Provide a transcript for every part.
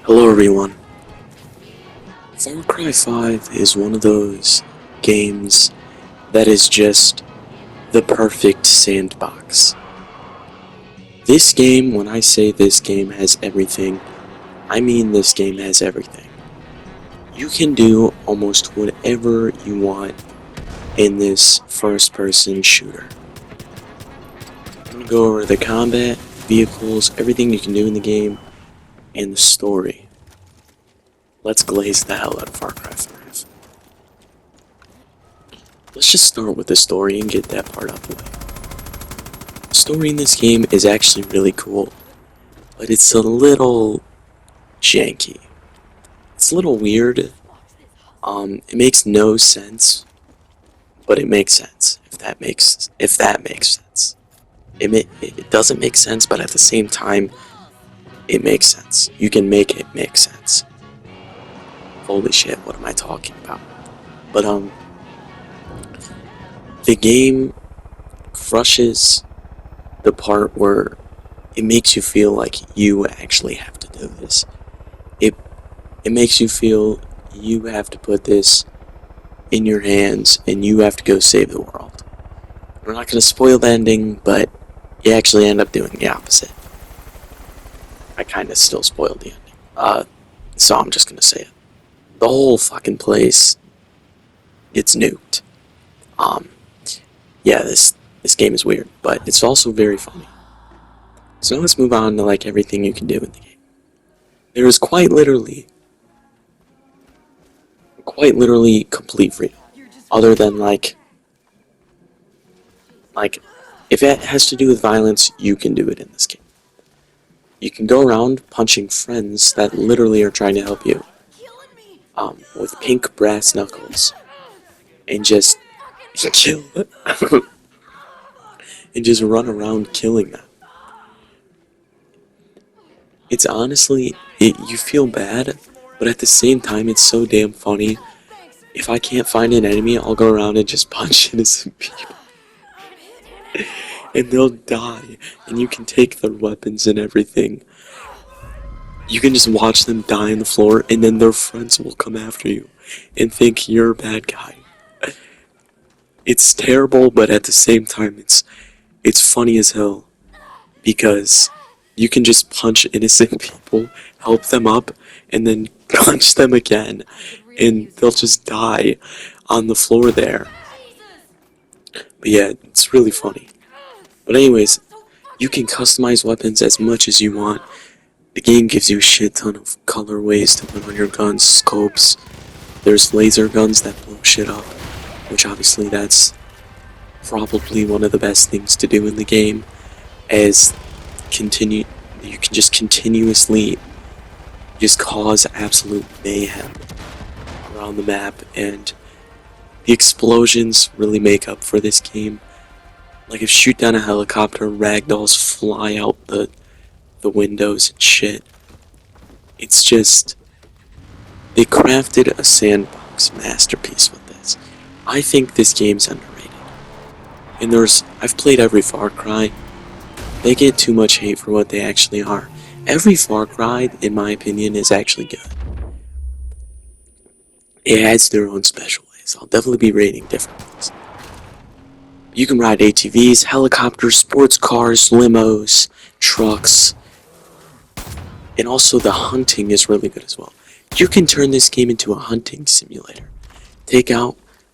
Hello everyone. Far Cry 5 is one of those games that is just the perfect sandbox. This game, when I say this game has everything, I mean this game has everything. You can do almost whatever you want in this first person shooter. I'm going to go over the combat, vehicles, everything you can do in the game, and the story. Let's glaze the hell out of Far Cry 5. Let's just start with the story and get that part out of the way. The story in this game is actually really cool, but it's a little janky. It's a little weird. It makes no sense, but it makes sense. If that makes sense. It doesn't make sense, but at the same time, it makes sense. You can make it make sense. Holy shit, what am I talking about? But the game crushes the part where it makes you feel like you actually have to do this. It makes you feel you have to put this in your hands and you have to go save the world. We're not going to spoil the ending, but you actually end up doing the opposite. I kind of still spoiled the ending. So I'm just going to say it. The whole fucking place gets nuked. Yeah, this game is weird, but it's also very funny. So now let's move on to like everything you can do in the game. There is quite literally complete freedom. Other than like if it has to do with violence, you can do it in this game. You can go around punching friends that literally are trying to help you. With pink brass knuckles. And just kill and just run around killing them. It's honestly, you feel bad, but at the same time, it's so damn funny. If I can't find an enemy, I'll go around and just punch innocent people. And they'll die, and you can take their weapons and everything. You can just watch them die on the floor, and then their friends will come after you and think you're a bad guy. It's terrible, but at the same time, it's funny as hell. Because you can just punch innocent people, help them up, and then punch them again, and they'll just die on the floor there. But yeah, it's really funny. But anyways, you can customize weapons as much as you want. The game gives you a shit ton of colorways to put on your guns, scopes. There's laser guns that blow shit up, which obviously that's probably one of the best things to do in the game, as you can just continuously just cause absolute mayhem around the map, and the explosions really make up for this game. Like if you shoot down a helicopter, ragdolls fly out the windows and shit. It's just, they crafted a sandbox masterpiece with this. I think this game's underrated. And I've played every Far Cry. They get too much hate for what they actually are. Every Far Cry, in my opinion, is actually good. It has their own special ways. I'll definitely be rating different ones. You can ride ATVs, helicopters, sports cars, limos, trucks. And also the hunting is really good as well. You can turn this game into a hunting simulator.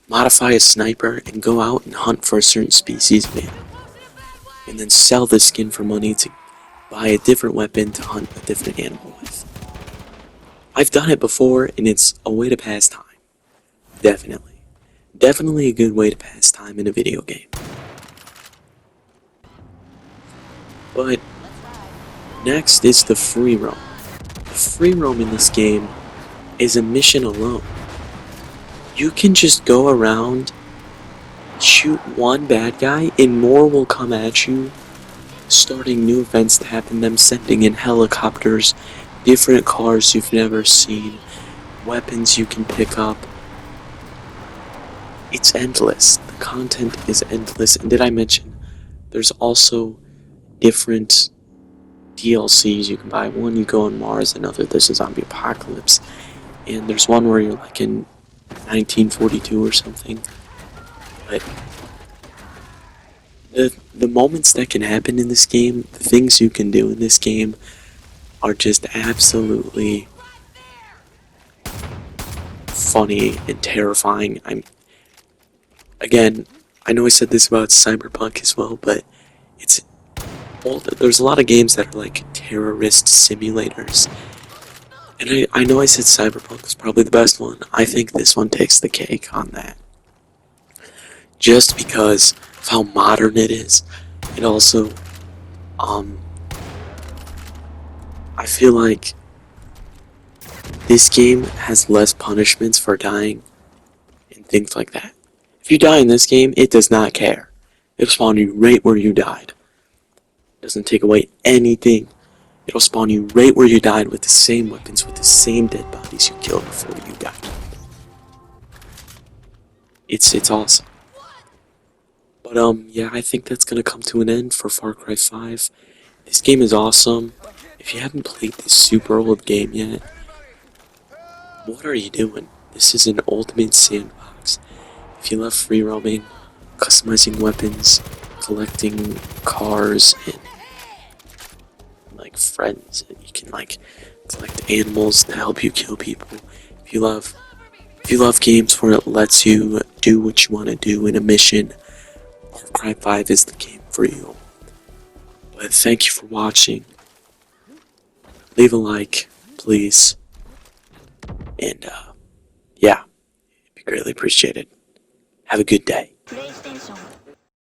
Modify a sniper, and go out and hunt for a certain species of animal. And then sell the skin for money to buy a different weapon to hunt a different animal with. I've done it before, and it's a way to pass time. Definitely. Definitely a good way to pass time in a video game. But next is the free roam. The free roam in this game is a mission alone. You can just go around, shoot one bad guy, and more will come at you, starting new events to happen, them sending in helicopters, different cars you've never seen, weapons you can pick up. It's endless. The content is endless. And did I mention, there's also different DLCs you can buy. One, you go on Mars, another, there's a zombie apocalypse, and there's one where you're like in 1942 or something. But the moments that can happen in this game, the things you can do in this game, are just absolutely funny and terrifying. Again, I know I said this about Cyberpunk as well, but it's there's a lot of games that are like terrorist simulators. And I know I said Cyberpunk is probably the best one. I think this one takes the cake on that. Just because of how modern it is. It also, um, I feel like this game has less punishments for dying and things like that. If you die in this game, it does not care. It'll spawn you right where you died. It doesn't take away anything. It'll spawn you right where you died with the same weapons, with the same dead bodies you killed before you died. It's awesome. But yeah, I think that's gonna come to an end for Far Cry 5. This game is awesome. If you haven't played this super old game yet, what are you doing? This is an ultimate sandbox. If you love free roaming, customizing weapons, collecting cars, and like friends, and you can like collect animals to help you kill people. If you love games where it lets you do what you want to do in a mission, Far Cry 5 is the game for you. But thank you for watching. Leave a like, please. And yeah, it'd be greatly appreciated. Have a good day. PlayStation